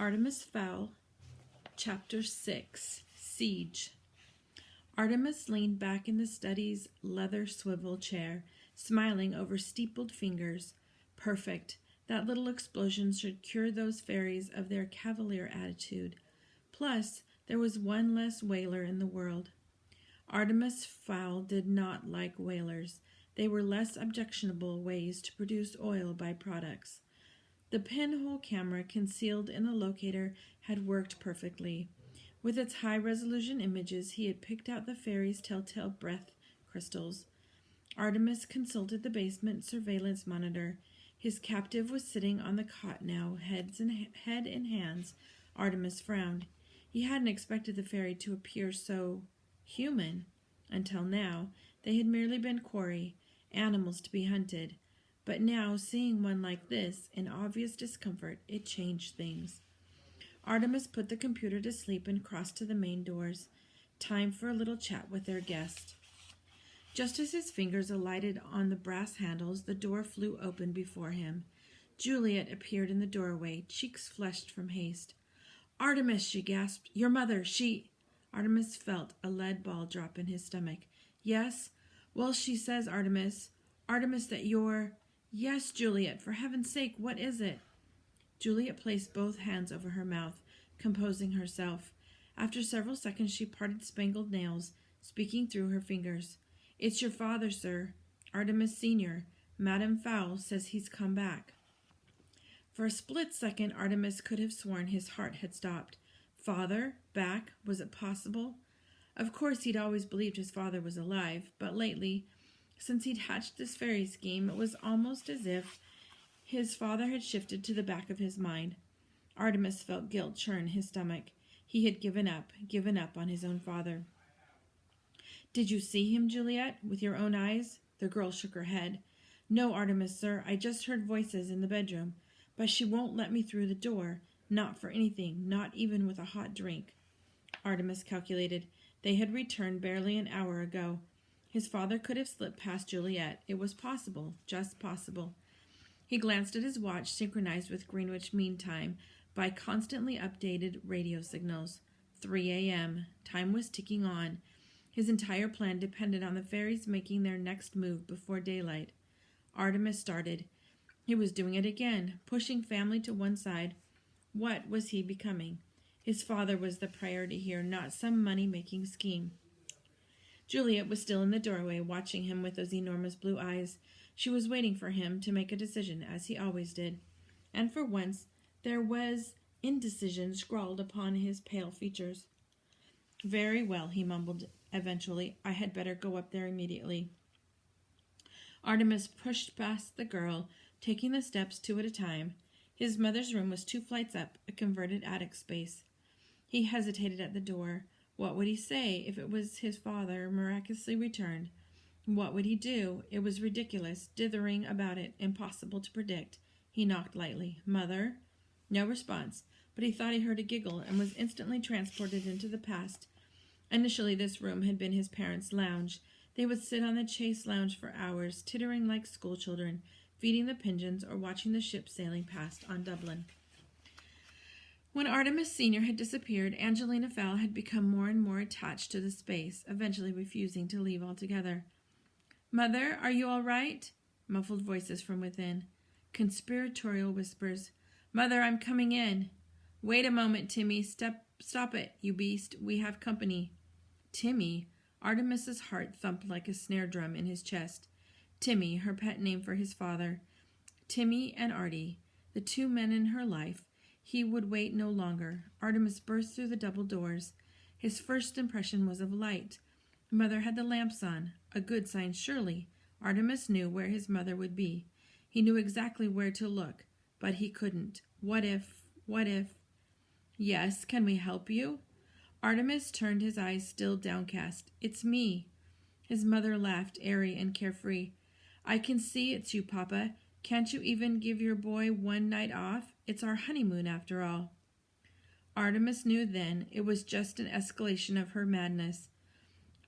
Artimes Fowl, Chapter 6, Siege. Artemis leaned back in the study's leather swivel chair, smiling over steepled fingers. Perfect. That little explosion should cure those fairies of their cavalier attitude. Plus, there was one less whaler in the world. Artimes Fowl did not like whalers. They were less objectionable ways to produce oil byproducts. The pinhole camera concealed in the locator had worked perfectly. With its high-resolution images, he had picked out the fairies' telltale breath crystals. Artemis consulted the basement surveillance monitor. His captive was sitting on the cot now, head in hands. Artemis frowned. He hadn't expected the fairy to appear so human. Until now, they had merely been quarry, animals to be hunted. But now, seeing one like this, in obvious discomfort, it changed things. Artemis put the computer to sleep and crossed to the main doors. Time for a little chat with their guest. Just as his fingers alighted on the brass handles, the door flew open before him. Juliet appeared in the doorway, cheeks flushed from haste. "Artemis," she gasped. "Your mother, she—" Artemis felt a lead ball drop in his stomach. "Yes? Well, she says, Artemis, that you're—" "Yes, Juliet, for heaven's sake, what is it?" Juliet placed both hands over her mouth, composing herself. After several seconds, she parted spangled nails, speaking through her fingers. "It's your father, sir. Artemis Sr. Madame Fowl says he's come back." For a split second, Artemis could have sworn his heart had stopped. Father? Back? Was it possible? Of course, he'd always believed his father was alive, but lately, since he'd hatched this fairy scheme, it was almost as if his father had shifted to the back of his mind. Artemis felt guilt churn his stomach. He had given up on his own father. "Did you see him, Juliet, with your own eyes?" The girl shook her head. "No, Artemis, sir. I just heard voices in the bedroom. But she won't let me through the door. Not for anything, not even with a hot drink." Artemis calculated. They had returned barely an hour ago. His father could have slipped past Juliet. It was possible, just possible. He glanced at his watch, synchronized with Greenwich Mean Time by constantly updated radio signals. 3 a.m. Time was ticking on. His entire plan depended on the fairies making their next move before daylight. Artemis started. He was doing it again, pushing family to one side. What was he becoming? His father was the priority here, not some money-making scheme. Juliet was still in the doorway, watching him with those enormous blue eyes. She was waiting for him to make a decision, as he always did. And for once, there was indecision scrawled upon his pale features. "Very well," he mumbled eventually. "I had better go up there immediately." Artemis pushed past the girl, taking the steps 2 at a time. His mother's room was 2 flights up, a converted attic space. He hesitated at the door. What would he say if it was his father miraculously returned? What would he do? It was ridiculous, dithering about it, impossible to predict. He knocked lightly. "Mother?" No response, but he thought he heard a giggle and was instantly transported into the past. Initially, this room had been his parents' lounge. They would sit on the chase lounge for hours, tittering like schoolchildren, feeding the pigeons or watching the ship sailing past on Dublin. When Artemis Sr. had disappeared, Angelina Fowl had become more and more attached to the space, eventually refusing to leave altogether. "Mother, are you all right?" Muffled voices from within. Conspiratorial whispers. "Mother, I'm coming in." "Wait a moment, Timmy. Stop it, you beast. We have company." Timmy? Artemis's heart thumped like a snare drum in his chest. Timmy, her pet name for his father. Timmy and Artie, the 2 men in her life. He would wait no longer. Artemis burst through the double doors. His first impression was of light. Mother had the lamps on. A good sign, surely. Artemis knew where his mother would be. He knew exactly where to look, but he couldn't. What if... "Yes, can we help you?" Artemis turned, his eyes still downcast. "It's me." His mother laughed, airy and carefree. "I can see it's you, Papa. Can't you even give your boy 1 night off? It's our honeymoon, after all." Artemis knew then it was just an escalation of her madness.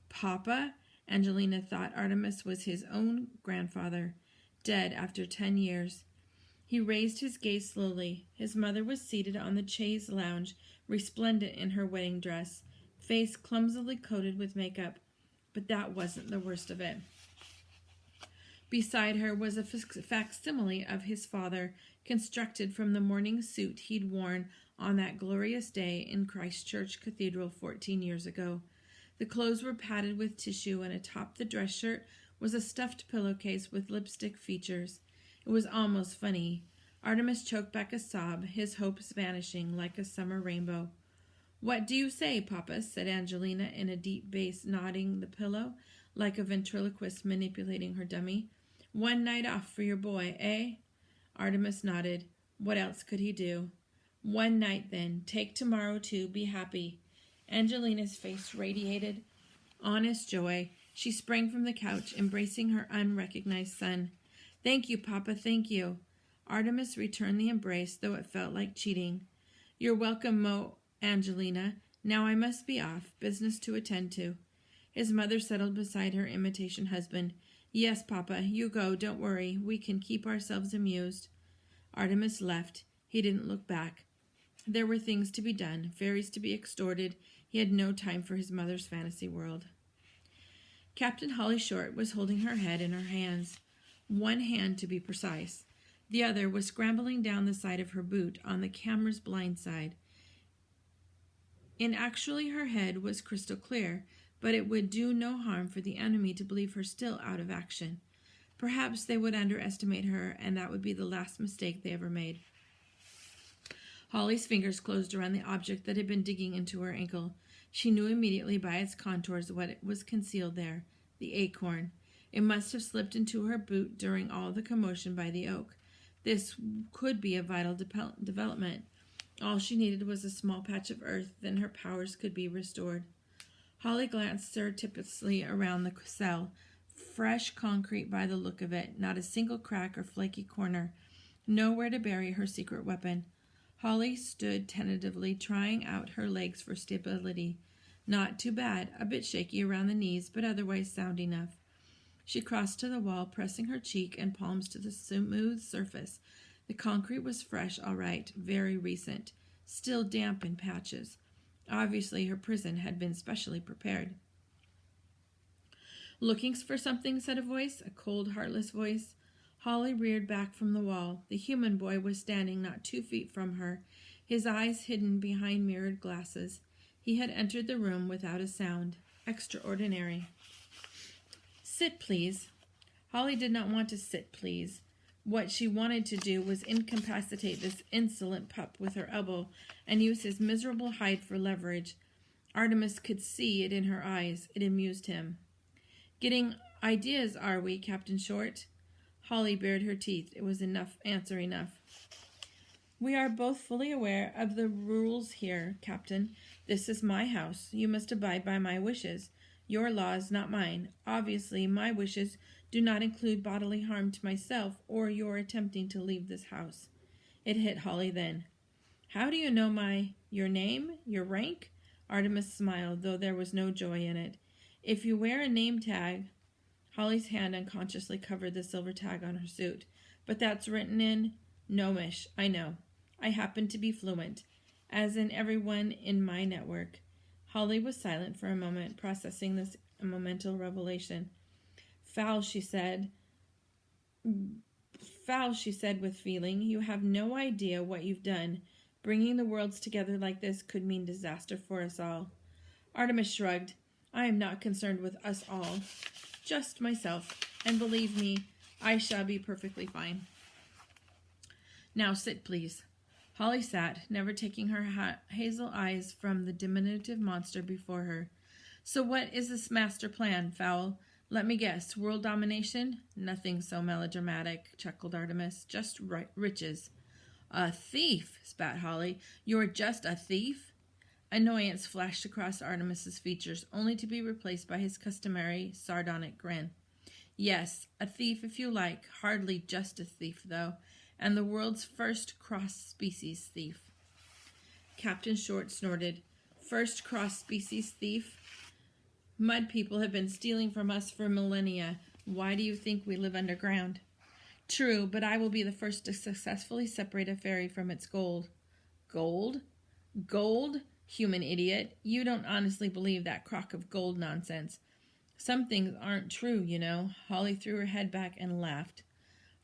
Papa? Angelina thought Artemis was his own grandfather, dead after 10 years. He raised his gaze slowly. His mother was seated on the chaise lounge, resplendent in her wedding dress, face clumsily coated with makeup. But that wasn't the worst of it. Beside her was a facsimile of his father, constructed from the mourning suit he'd worn on that glorious day in Christchurch Cathedral 14 years ago. The clothes were padded with tissue, and atop the dress shirt was a stuffed pillowcase with lipstick features. It was almost funny. Artemis choked back a sob, his hopes vanishing like a summer rainbow. "What do you say, Papa?" said Angelina in a deep bass, nodding the pillow like a ventriloquist manipulating her dummy. "One night off for your boy, eh?" Artemis nodded. What else could he do? "One night, then. Take tomorrow, too. Be happy." Angelina's face radiated honest joy. She sprang from the couch, embracing her unrecognized son. "Thank you, Papa, thank you." Artemis returned the embrace, though it felt like cheating. "You're welcome, Angelina. Now I must be off. Business to attend to." His mother settled beside her imitation husband. "Yes, Papa, you go. Don't worry. We can keep ourselves amused." Artemis left. He didn't look back. There were things to be done, fairies to be extorted. He had no time for his mother's fantasy world. Captain Holly Short was holding her head in her hands. One hand, to be precise. The other was scrambling down the side of her boot on the camera's blind side. Actually, her head was crystal clear, but it would do no harm for the enemy to believe her still out of action. Perhaps they would underestimate her, and that would be the last mistake they ever made. Holly's fingers closed around the object that had been digging into her ankle. She knew immediately by its contours what was concealed there, the acorn. It must have slipped into her boot during all the commotion by the oak. This could be a vital development. All she needed was a small patch of earth, then her powers could be restored. Holly glanced surreptitiously around the cell. Fresh concrete by the look of it, not a single crack or flaky corner. Nowhere to bury her secret weapon. Holly stood tentatively, trying out her legs for stability. Not too bad, a bit shaky around the knees, but otherwise sound enough. She crossed to the wall, pressing her cheek and palms to the smooth surface. The concrete was fresh, all right, very recent, still damp in patches. Obviously, her prison had been specially prepared. "Looking for something?" said a voice, a cold, heartless voice. Holly reared back from the wall. The human boy was standing not 2 feet from her, his eyes hidden behind mirrored glasses. He had entered the room without a sound. Extraordinary. "Sit, please." Holly did not want to sit, please. What she wanted to do was incapacitate this insolent pup with her elbow and use his miserable hide for leverage. Artemis could see it in her eyes. It amused him. "Getting ideas, are we, Captain Short?" Holly bared her teeth. It was answer enough. "We are both fully aware of the rules here, Captain. This is my house. You must abide by my wishes. Your laws, not mine. Obviously, my wishes do not include bodily harm to myself or your attempting to leave this house." It hit Holly then. "How do you know your name, your rank?" Artemis smiled, though there was no joy in it. "If you wear a name tag..." Holly's hand unconsciously covered the silver tag on her suit. "But that's written in..." "Gnomish, I know. I happen to be fluent, as in everyone in my network." Holly was silent for a moment, processing this momentous revelation. Fowl, she said with feeling. "You have no idea what you've done. Bringing the worlds together like this could mean disaster for us all." Artemis shrugged. "I am not concerned with us all. Just myself. And believe me, I shall be perfectly fine." "Now sit, please." Holly sat, never taking her hazel eyes from the diminutive monster before her. "So what is this master plan, Fowl? Let me guess, world domination?" "Nothing so melodramatic," chuckled Artemis. "Just riches." "A thief," spat Holly. "You're just a thief?" Annoyance flashed across Artemis's features, only to be replaced by his customary sardonic grin. "Yes, a thief if you like. Hardly just a thief, though. And the world's first cross-species thief." Captain Short snorted. "First cross-species thief? Mud people have been stealing from us for millennia. Why do you think we live underground?" True, but I will be the first to successfully separate a fairy from its gold. Gold? Gold? Human idiot. You don't honestly believe that crock of gold nonsense. Some things aren't true, you know. Holly threw her head back and laughed.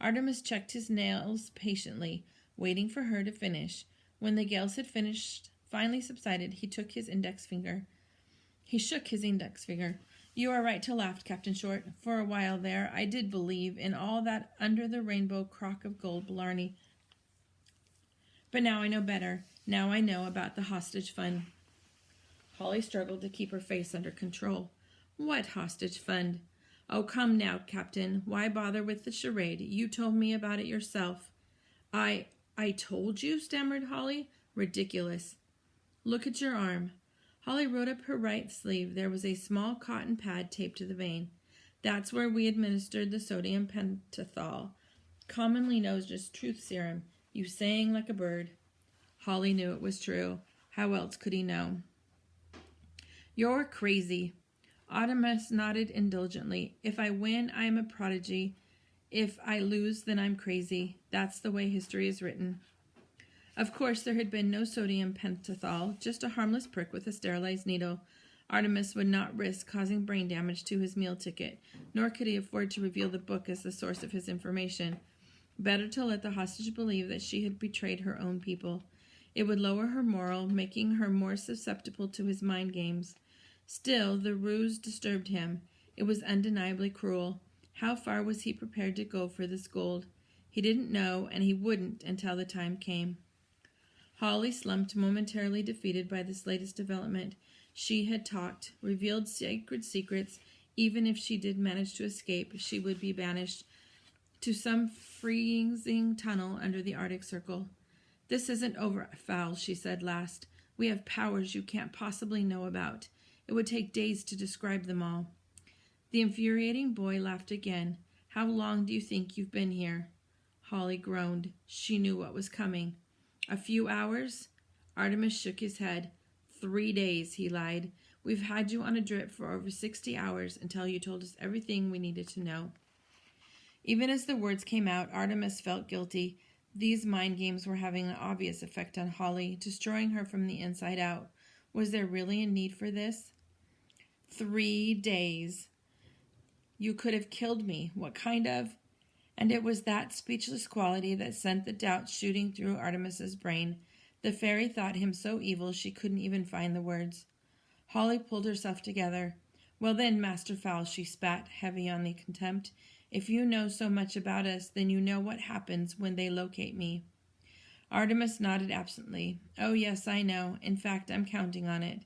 Artemis checked his nails patiently, waiting for her to finish. When the gales had finally subsided, he shook his index finger. You are right to laugh, Captain Short. For a while there, I did believe in all that under-the-rainbow crock of gold blarney. But now I know better. Now I know about the hostage fund. Holly struggled to keep her face under control. What hostage fund? Oh, come now, Captain. Why bother with the charade? You told me about it yourself. I told you, stammered Holly. Ridiculous. Look at your arm. Holly rolled up her right sleeve. There was a small cotton pad taped to the vein. That's where we administered the sodium pentothal, commonly known as truth serum. You sang like a bird. Holly knew it was true. How else could he know? You're crazy. Artemis nodded indulgently. If I win, I am a prodigy. If I lose, then I'm crazy. That's the way history is written. Of course, there had been no sodium pentothal, just a harmless prick with a sterilized needle. Artemis would not risk causing brain damage to his meal ticket, nor could he afford to reveal the book as the source of his information. Better to let the hostage believe that she had betrayed her own people. It would lower her morale, making her more susceptible to his mind games. Still, the ruse disturbed him. It was undeniably cruel. How far was he prepared to go for this gold? He didn't know, and he wouldn't until the time came. Holly slumped, momentarily defeated by this latest development. She had talked, revealed sacred secrets. Even if she did manage to escape, she would be banished to some freezing tunnel under the Arctic Circle. This isn't over, Fowl, she said last. We have powers you can't possibly know about. It would take days to describe them all. The infuriating boy laughed again. How long do you think you've been here? Holly groaned. She knew what was coming. A few hours? Artemis shook his head. 3 days, he lied. We've had you on a drip for over 60 hours until you told us everything we needed to know. Even as the words came out, Artemis felt guilty. These mind games were having an obvious effect on Holly, destroying her from the inside out. Was there really a need for this? 3 days. You could have killed me. What kind of? And it was that speechless quality that sent the doubt shooting through Artemis's brain. The fairy thought him so evil she couldn't even find the words. Holly pulled herself together. Well then, Master Fowl, she spat, heavy on the contempt. If you know so much about us, then you know what happens when they locate me. Artemis nodded absently. Oh yes, I know. In fact, I'm counting on it.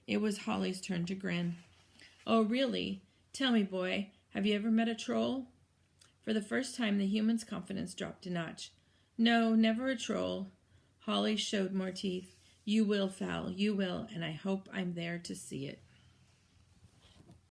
It was Holly's turn to grin. Oh really? Tell me, boy, have you ever met a troll? For the first time, the human's confidence dropped a notch. No, never a troll. Holly showed more teeth. You will, Fowl, you will, and I hope I'm there to see it.